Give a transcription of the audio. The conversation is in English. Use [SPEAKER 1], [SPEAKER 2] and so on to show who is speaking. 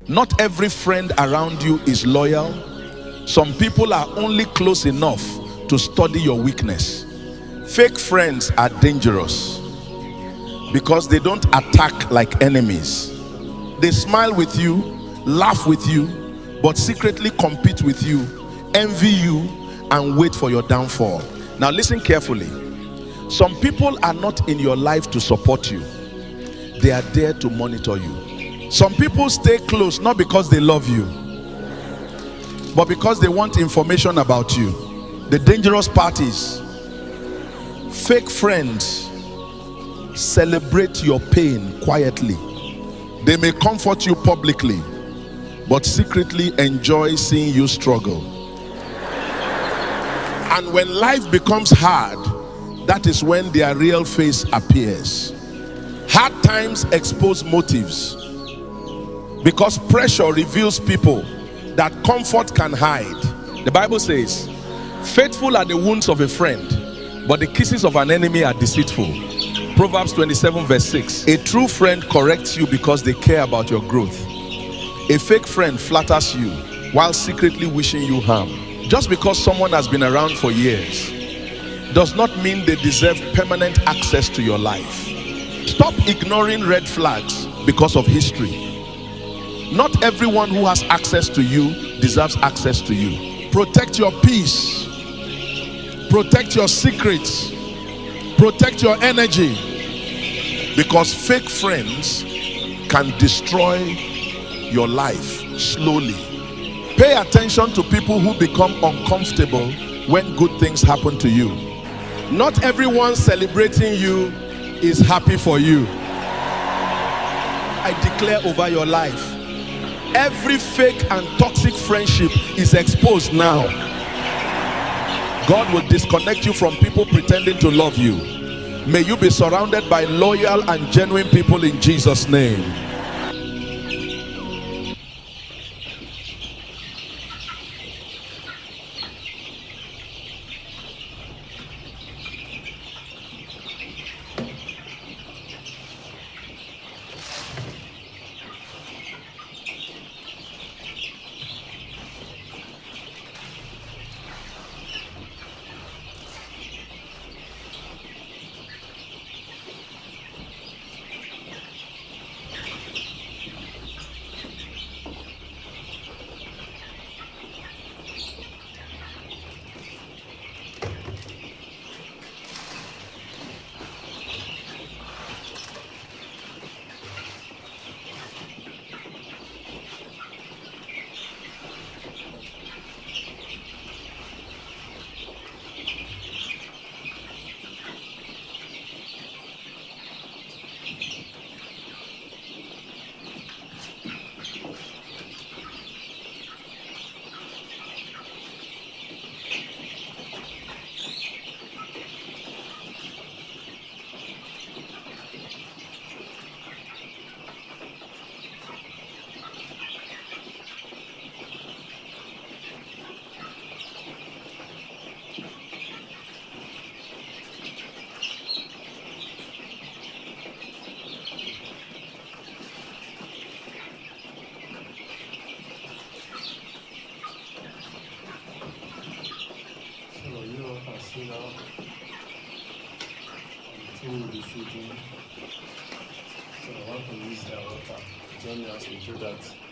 [SPEAKER 1] Not every friend around you is loyal. Some people are only close enough to study your weakness. Fake friends are dangerous because they don't attack like enemies. They smile with you, laugh with you, but secretly compete with you, envy you, and wait for your downfall. Now listen carefully. Some people are not in your life to support you. They are there to monitor you. Some people stay close not because they love you, but because they want information about you. The dangerous part is fake friends celebrate your pain quietly. They may comfort you publicly, but secretly enjoy seeing you struggle. And when life becomes hard, that is when their real face appears. Hard times expose motives, because pressure reveals people that comfort can hide. The Bible says, faithful are the wounds of a friend, but the kisses of an enemy are deceitful. Proverbs 27 verse 6. A true friend corrects you because they care about your growth. A fake friend flatters you while secretly wishing you harm. Just because someone has been around for years does not mean they deserve permanent access to your life. Stop ignoring red flags because of history. Not everyone who has access to you deserves access to you. Protect your peace. Protect your secrets. Protect your energy, because fake friends can destroy your life slowly. Pay attention to people who become uncomfortable when good things happen to you. Not everyone celebrating you is happy for you. I declare over your life, every fake and toxic friendship is exposed now. God will disconnect you from people pretending to love you. May you be surrounded by loyal and genuine people in Jesus' name.
[SPEAKER 2] Will be feeding. So I want to use their water. Join me as we do that.